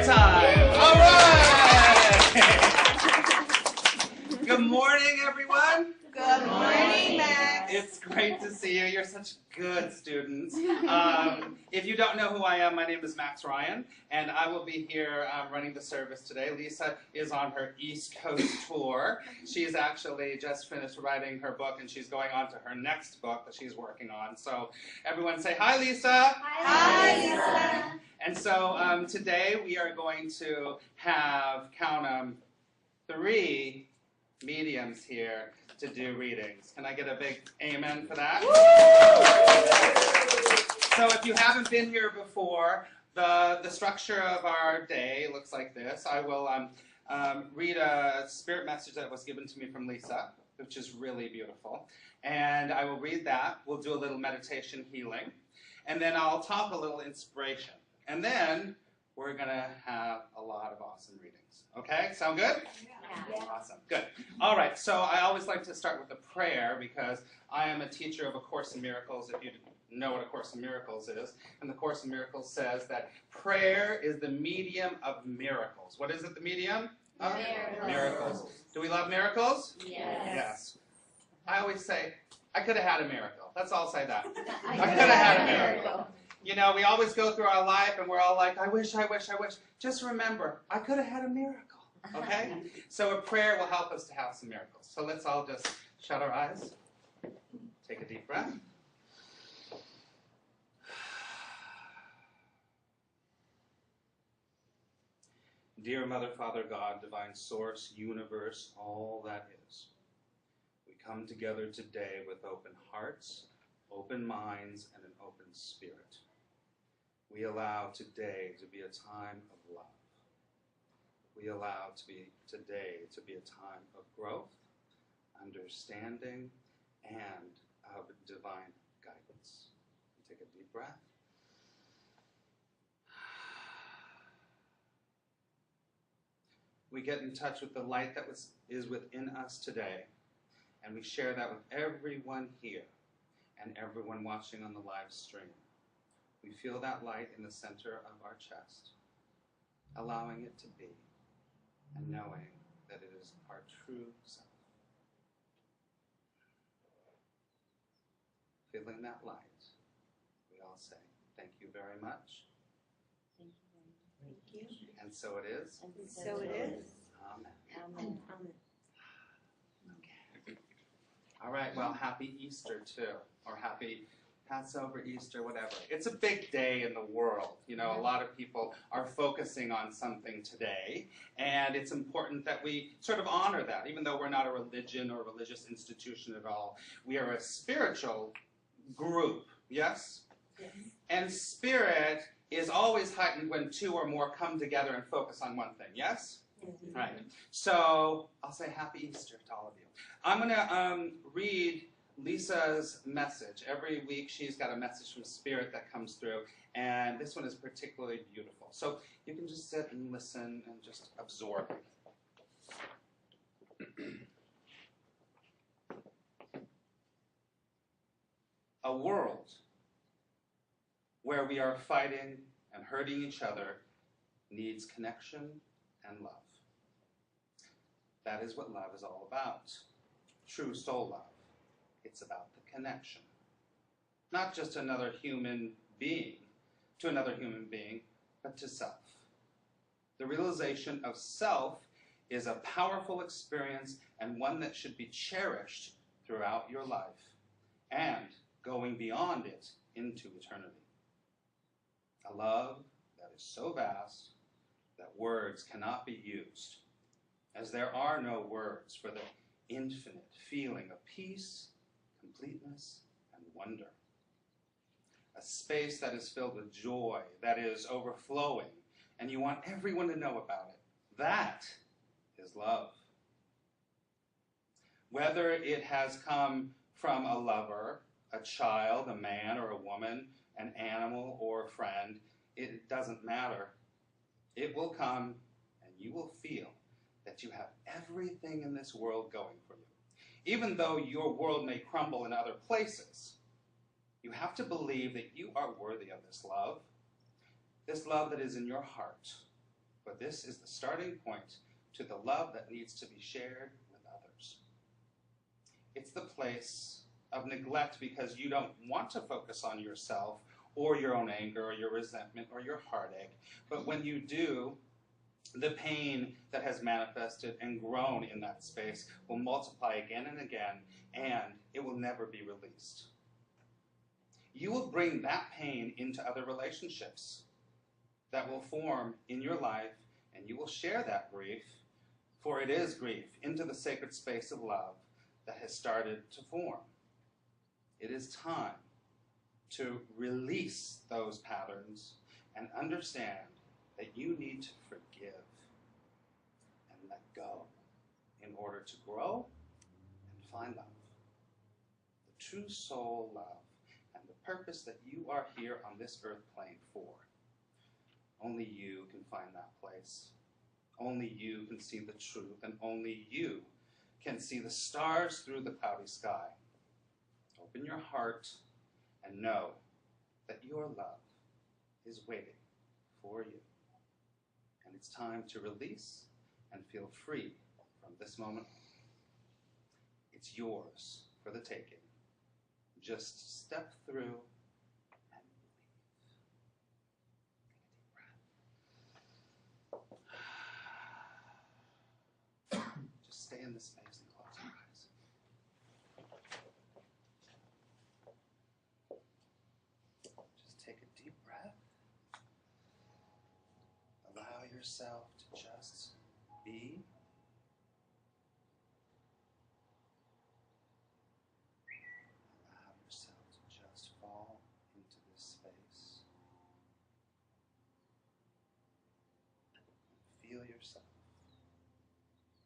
time. All right. Good morning, everyone. Good morning, Max. It's great to see you. You're such good students. If you don't know who I am, my name is Max Ryan, and I will be here running the service today. Lisa is on her East Coast tour. She's actually just finished writing her book, and she's going on to her next book that she's working on. So everyone say, hi, Lisa. Hi, Lisa. And so today we are going to have, count them, 3 mediums here to do readings. Can I get a big amen for that? So if you haven't been here before, the structure of our day looks like this. I will read a spirit message that was given to me from Lisa, which is really beautiful. And I will read that. We'll do a little meditation healing. And then I'll talk a little inspiration. And then we're going to have a lot of awesome readings. Okay? Sound good? Yeah. Awesome. Good. All right. So I always like to start with a prayer because I am a teacher of A Course in Miracles, if you know what A Course in Miracles is. And the Course in Miracles says that prayer is the medium of miracles. What is it, the medium? Of miracles. Do we love miracles? Yes. I always say, I could have had a miracle. Let's all say that. I could have had a miracle. You know, we always go through our life and we're all like, I wish, I wish, I wish. Just remember, I could have had a miracle. Okay? So a prayer will help us to have some miracles. So let's all just shut our eyes. Take a deep breath. Dear Mother, Father, God, Divine Source, Universe, all that is, we come together today with open hearts, open minds, and an open spirit. We allow today to be a time of love. We allow today to be a time of growth, understanding, and of divine guidance. Take a deep breath. We get in touch with the light that is within us today, and we share that with everyone here and everyone watching on the live stream. We feel that light in the center of our chest, allowing it to be, and knowing that it is our true self. Feeling that light, we all say, thank you very much. Thank you. And so it is. And so it is. Amen. Amen. Okay. All right, well, happy Easter too, or happy Passover, Easter, whatever. It's a big day in the world. You know, a lot of people are focusing on something today, and it's important that we sort of honor that, even though we're not a religion or religious institution at all. We are a spiritual group, yes? Yes. And spirit is always heightened when 2 or more come together and focus on one thing, yes? Mm-hmm. Right. So I'll say happy Easter to all of you. I'm going to read Lisa's message. Every week she's got a message from Spirit that comes through, and this one is particularly beautiful. So you can just sit and listen and just absorb it. A world where we are fighting and hurting each other needs connection and love. That is what love is all about. True soul love. It's about the connection. Not just another human being, to another human being, but to self. The realization of self is a powerful experience and one that should be cherished throughout your life and going beyond it into eternity. A love that is so vast that words cannot be used, as there are no words for the infinite feeling of peace, completeness, and wonder. A space that is filled with joy, that is overflowing, and you want everyone to know about it. That is love. Whether it has come from a lover, a child, a man or a woman, an animal or a friend, it doesn't matter. It will come and you will feel that you have everything in this world going for you. Even though your world may crumble in other places, you have to believe that you are worthy of this love that is in your heart, but this is the starting point to the love that needs to be shared with others. It's the place of neglect because you don't want to focus on yourself or your own anger or your resentment or your heartache. But when you do, the pain that has manifested and grown in that space will multiply again and again, and it will never be released. You will bring that pain into other relationships that will form in your life, and you will share that grief, for it is grief, into the sacred space of love that has started to form. It is time to release those patterns and understand that you need to forgive and let go in order to grow and find love. The true soul love and the purpose that you are here on this earth plane for. Only you can find that place. Only you can see the truth, and only you can see the stars through the cloudy sky. Open your heart and know that your love is waiting for you. And it's time to release and feel free from this moment on. It's yours for the taking. Just step through and breathe. Take a deep breath. Just stay in this space and close your eyes. Just take a deep breath. Allow yourself to just be. Allow yourself to just fall into this space. Feel yourself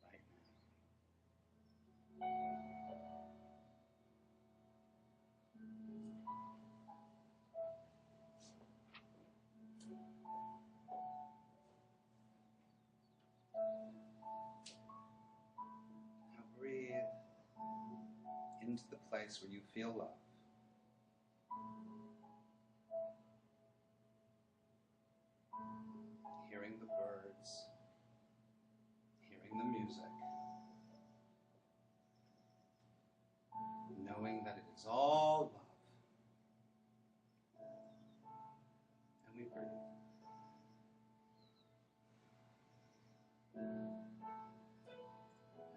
right now. Now breathe into the place where you feel love. Hearing the birds, hearing the music, knowing that it is all love. And we breathe.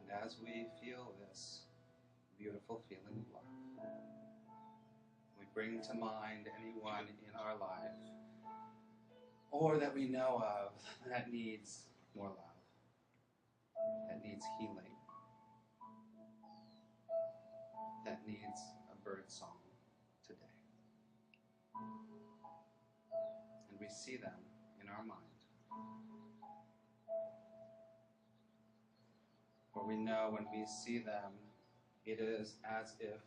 And as we feel this beautiful feeling of love, we bring to mind anyone in our life or that we know of that needs more love, that needs healing, that needs a bird song today. And we see them in our mind. For we know when we see them, it is as if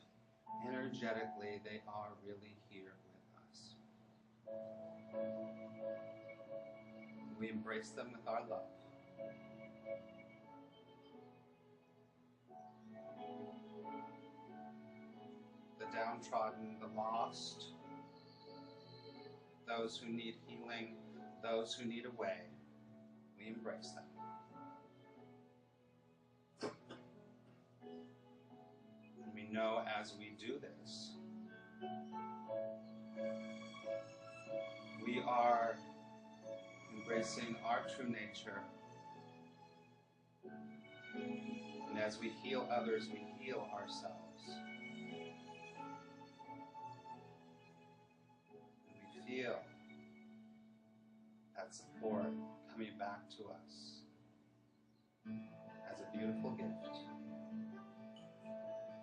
energetically they are really here with us. We embrace them with our love. The downtrodden, the lost, those who need healing, those who need a way, we embrace them. And we know as we do this, we are embracing our true nature. And as we heal others, we heal ourselves. And we feel that support coming back to us as a beautiful gift.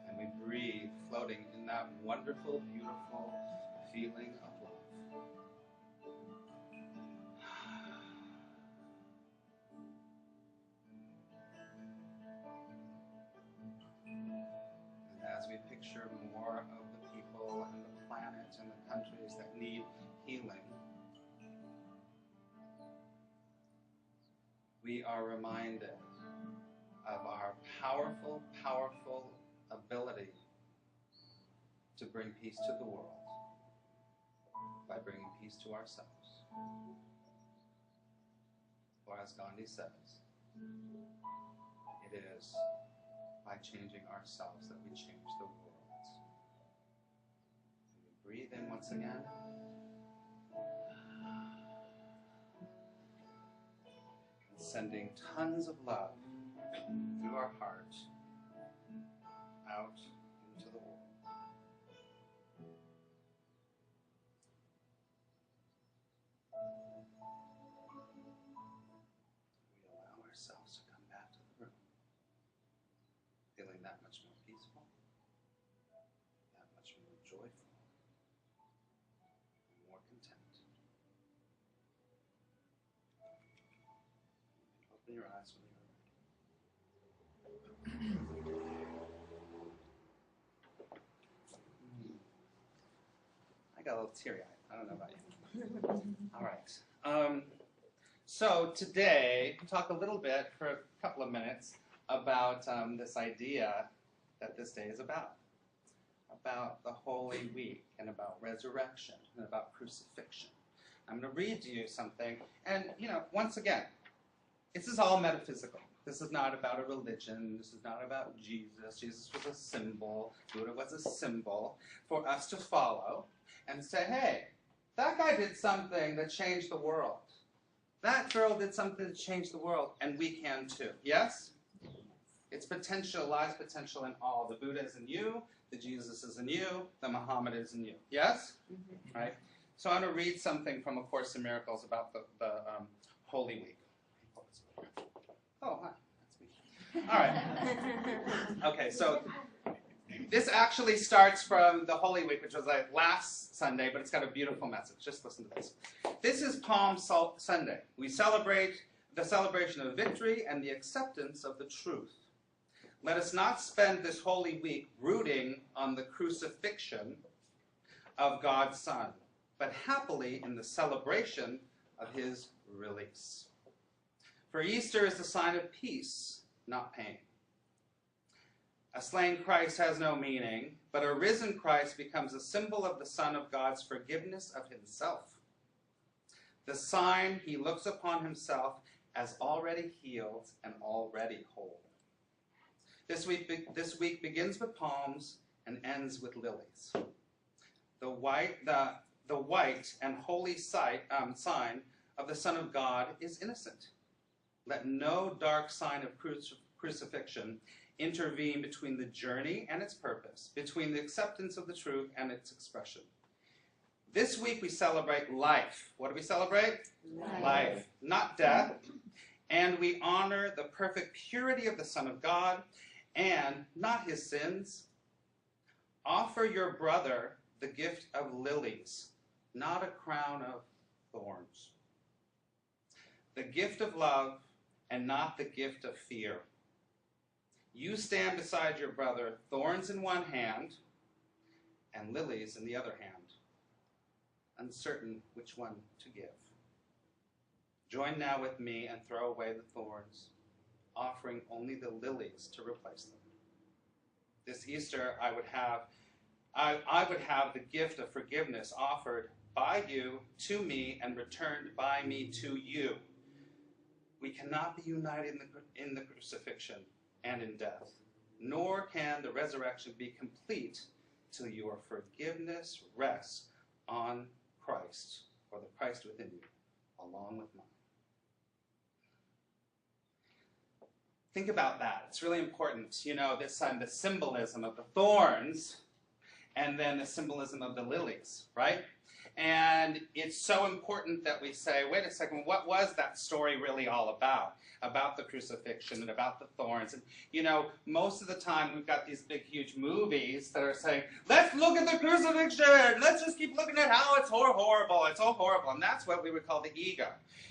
And we breathe, floating in that wonderful, beautiful feeling of love. As we picture more of the people and the planet and the countries that need healing, we are reminded of our powerful, powerful ability to bring peace to the world by bringing peace to ourselves. or as Gandhi says, it is by changing ourselves that we change the world. And we breathe in once again. And sending tons of love through our heart out into the world. We allow ourselves to come back to the room, feeling that much more peaceful, that much more joyful, and more content. You can open your eyes when you're ready. I got a little teary-eyed. I don't know about you. All right. So today, we'll talk a little bit for a couple of minutes about this idea that this day is about the Holy Week and about resurrection and about crucifixion. I'm going to read to you something, and once again, this is all metaphysical. This is not about a religion. This is not about Jesus. Jesus was a symbol. Buddha was a symbol for us to follow and say, hey, that guy did something that changed the world. That girl did something that changed the world, and we can too. Yes? It's potential, lies potential in all. The Buddha is in you, the Jesus is in you, the Muhammad is in you. Yes? Mm-hmm. Right? So I'm going to read something from A Course in Miracles about the Holy Week. Oh, hi. That's me. All right. Okay, so this actually starts from the Holy Week, which was like last Sunday, but it's got a beautiful message. Just listen to this. This is Palm Sunday. We celebrate the celebration of victory and the acceptance of the truth. Let us not spend this Holy Week brooding on the crucifixion of God's Son, but happily in the celebration of his release. For Easter is the sign of peace, not pain. A slain Christ has no meaning, but a risen Christ becomes a symbol of the Son of God's forgiveness of himself. The sign he looks upon himself as already healed and already whole. This week begins with palms and ends with lilies. The white and holy sign of the Son of God is innocent. Let no dark sign of crucifixion intervene between the journey and its purpose, between the acceptance of the truth and its expression. This week we celebrate life. What do we celebrate? Life, not death. And we honor the perfect purity of the Son of God and not his sins. Offer your brother the gift of lilies, not a crown of thorns. The gift of love and not the gift of fear. You stand beside your brother, thorns in one hand and lilies in the other hand, uncertain which one to give. Join now with me and throw away the thorns, offering only the lilies to replace them. This Easter, I would have the gift of forgiveness offered by you to me and returned by me to you. We cannot be united in the crucifixion and in death, nor can the resurrection be complete till your forgiveness rests on Christ, or the Christ within you, along with mine. Think about that. It's really important. This time the symbolism of the thorns and then the symbolism of the lilies, right? And it's so important that we say, wait a second, what was that story really all about? About the crucifixion and about the thorns. And, most of the time we've got these big, huge movies that are saying, let's look at the crucifixion. Let's just keep looking at how it's horrible. It's all horrible. And that's what we would call the ego.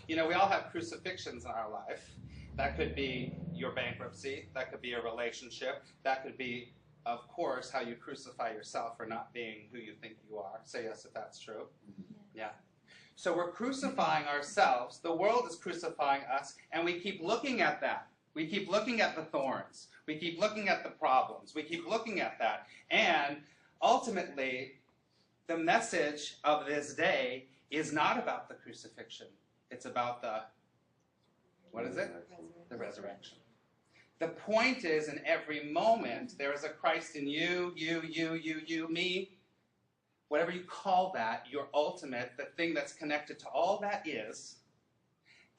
We all have crucifixions in our life. That could be your bankruptcy. That could be a relationship. That could be, of course, how you crucify yourself for not being who you think you are. Say yes if that's true. Yeah. So we're crucifying ourselves. The world is crucifying us, and we keep looking at that. We keep looking at the thorns. We keep looking at the problems. We keep looking at that. And ultimately, the message of this day is not about the crucifixion. It's about the What is it? The resurrection. The point is, in every moment, there is a Christ in you, me, whatever you call that, your ultimate, the thing that's connected to all that is,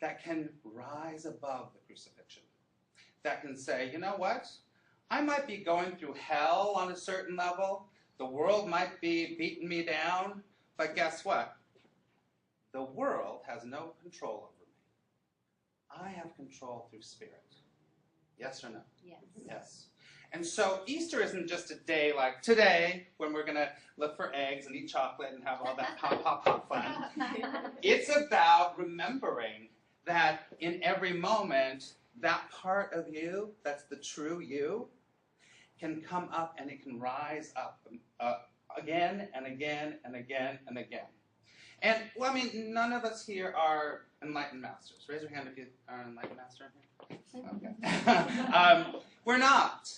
that can rise above the crucifixion. That can say, you know what? I might be going through hell on a certain level. The world might be beating me down. But guess what? The world has no control over me. I have control through spirit. Yes or no? Yes. Yes. And so Easter isn't just a day like today when we're going to look for eggs and eat chocolate and have all that pop fun. It's about remembering that in every moment, that part of you, that's the true you, can come up and it can rise up again and again and again and again. And, well, I mean, none of us here are enlightened masters. Raise your hand if you are an enlightened master. Okay. We're not.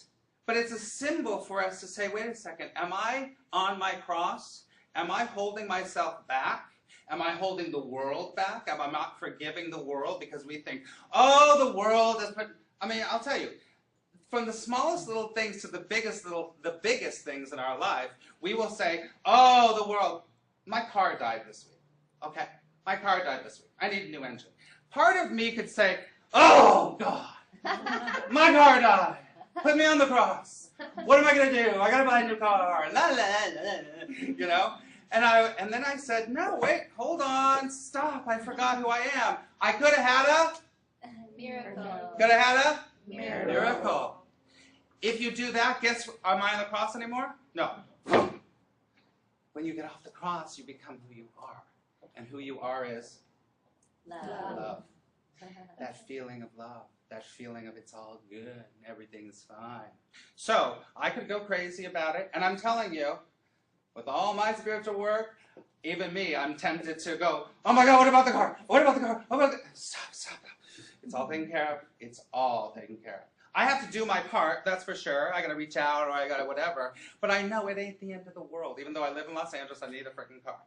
But it's a symbol for us to say, wait a second, am I on my cross? Am I holding myself back? Am I holding the world back? Am I not forgiving the world because we think, oh, the world is... I mean, I'll tell you, from the smallest little things to the biggest things in our life, we will say, oh, the world, my car died this week. Okay, my car died this week. I need a new engine. Part of me could say, oh, God, my car died. Put me on the cross. What am I going to do? I got to buy a new car. La, la, la, la. You know? And then I said, no, wait, hold on, stop. I forgot who I am. I could have had a miracle. Could have had a Miracle. If you do that, guess, am I on the cross anymore? No. When you get off the cross, you become who you are. And who you are is love. That feeling of love. That feeling of it's all good and everything's fine. So, I could go crazy about it, and I'm telling you, with all my spiritual work, even me, I'm tempted to go, oh my God, what about the car? What about the car? What about the... Stop. It's all taken care of. It's all taken care of. I have to do my part, that's for sure. I got to reach out or I got to whatever. But I know it ain't the end of the world. Even though I live in Los Angeles, I need a freaking car.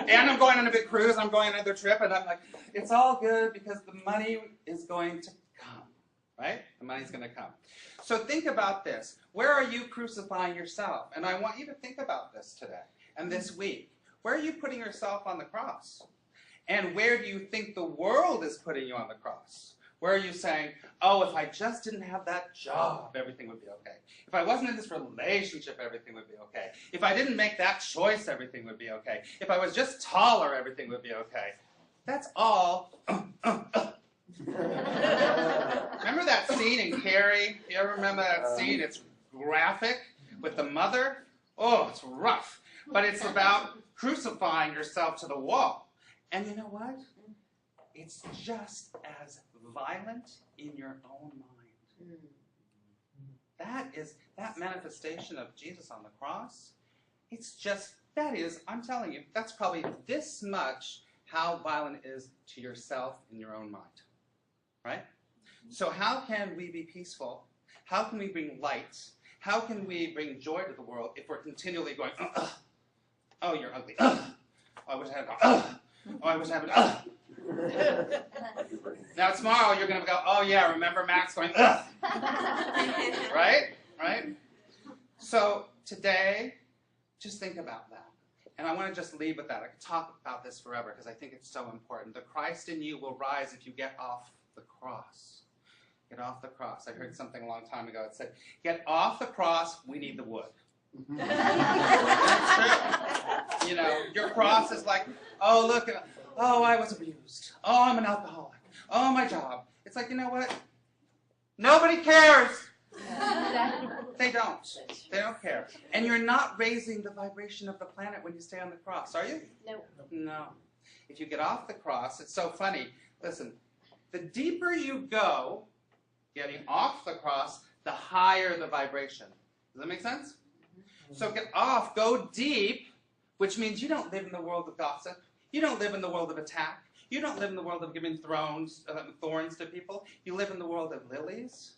And I'm going on a big cruise. I'm going on another trip. And I'm like, it's all good because the money is going to come. Right? The money's going to come. So think about this. Where are you crucifying yourself? And I want you to think about this today and this week. Where are you putting yourself on the cross? And where do you think the world is putting you on the cross? Where are you saying, oh, if I just didn't have that job, everything would be okay. If I wasn't in this relationship, everything would be okay. If I didn't make that choice, everything would be okay. If I was just taller, everything would be okay. That's all. Remember that scene in Carrie? You ever remember that scene? It's graphic with the mother. Oh, it's rough. But it's about crucifying yourself to the wall. And you know what? It's just as violent in your own mind. That manifestation of Jesus on the cross, I'm telling you, that's probably this much how violent it is to yourself in your own mind. Right? So how can we be peaceful? How can we bring light? How can we bring joy to the world if we're continually going, oh, you're ugly, oh, I wish I had, oh, I wish I had, Now tomorrow you're going to go, oh yeah, remember Max going, ugh. Right? So today, just think about that. And I want to just leave with that. I could talk about this forever because I think it's so important. The Christ in you will rise if you get off the cross. Get off the cross. I heard something a long time ago. It said, get off the cross, we need the wood. That's true. You know, your cross is like, oh, look, oh, I was abused. Oh, I'm an alcoholic. Oh, my job. It's like, you know what? Nobody cares. They don't. They don't care. And you're not raising the vibration of the planet when you stay on the cross, are you? No. No. If you get off the cross, it's so funny. Listen, the deeper you go, getting off the cross, the higher the vibration. Does that make sense? So get off, go deep, which means you don't live in the world of gossip. You don't live in the world of attack. You don't live in the world of giving thorns to people. You live in the world of lilies.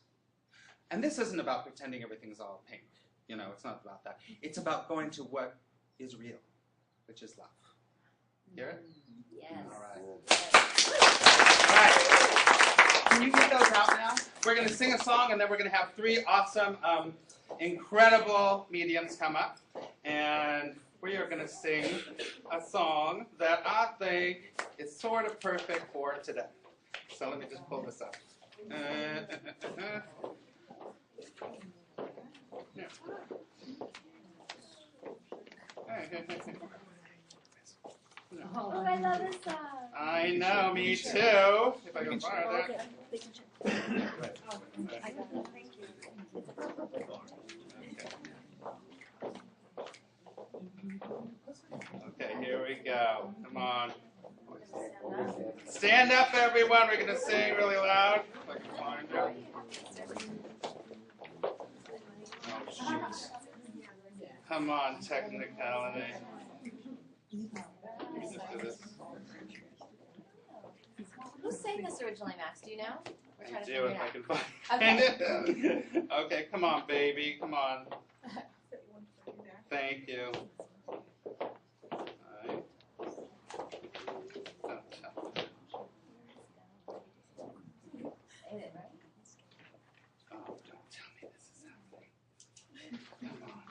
And this isn't about pretending everything's all pink. You know, it's not about that. It's about going to what is real, which is love. Hear it? Yes. All right. Yes. All right. Can you get those out now? We're going to sing a song, and then we're going to have three awesome, incredible mediums come up. And we are going to sing a song that I think is sort of perfect for today. So let me just pull this up. Oh, I love this song. I know, me too. If I can borrow that. I got it. Thank you. Okay, here we go. Come on. Stand up, everyone. We're going to sing really loud. If I can find it. Oh, shoot. Come on, technicality. Let me just do this. Who sang this originally, Max? Do you know? We're trying I to do figure if I it can find out. it. Okay, come on, baby. Come on. Thank you. Alright. Oh, don't tell me this is happening. Come on.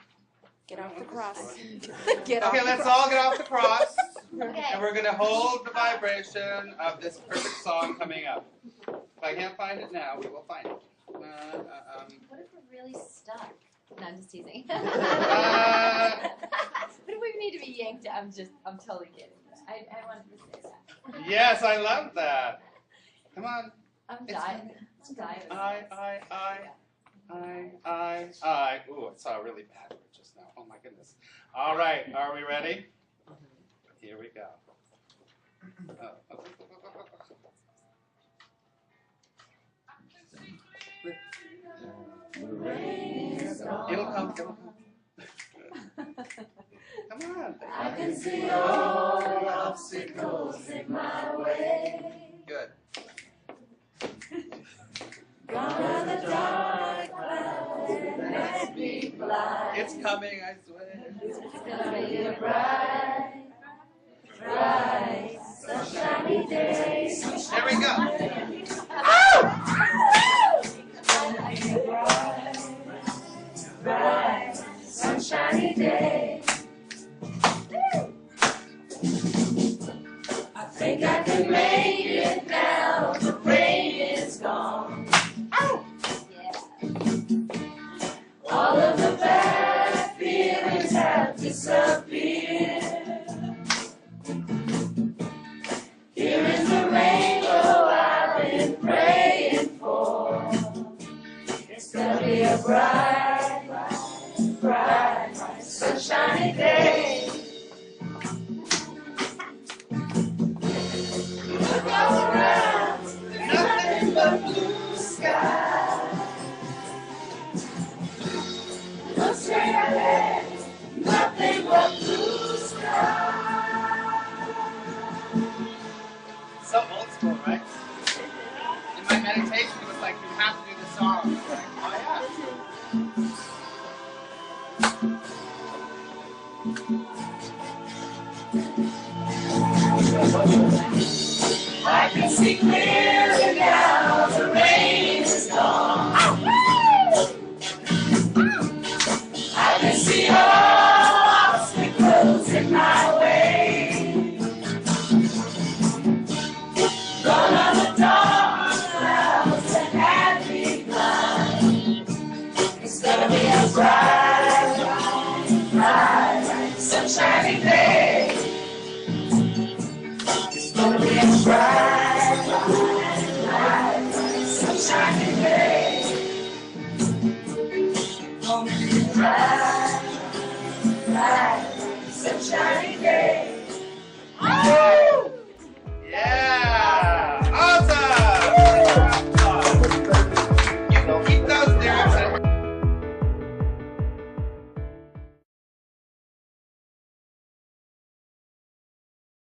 Get off the cross. Okay, let's all get off the cross. Okay. And we're going to hold the vibration of this perfect song coming up. If I can't find it now, we will find it. What if we're really stuck? No, I'm just teasing. Uh, What if we need to be yanked out? I'm totally kidding. I wanted to say that. yes, I love that. Come on. I'm It's dying. I'm dying. I. Ooh, I saw a really bad word just now. Oh my goodness. All right, are we ready? Here we go. It'll come. Come on. I can see all the obstacles in my way. Good. Gone are the dark clouds and let's be blind. It's coming, I swear. It's gonna be a bright, bright, sunshiny day. There we go. It's gonna be a bright, bright, sunshiny day. I think I can make it now. The rain is gone. All of the bad feelings have disappeared. Here is the rainbow I've been praying for. It's gonna be a bright, bright, bright, sunshiny day. Look all around, nothing but blue sky. Look straight ahead, nothing but blue sky. So old school, right? In my meditation, it was like, you have to do the song. Like, I can see clearly now, the rain is gone. I can see all obstacles in my way. Gone are the dark clouds that had me blind. It's gonna be a bright, bright, bright, sunshiny day. It's gonna be a bright, bright, bright, sunshiny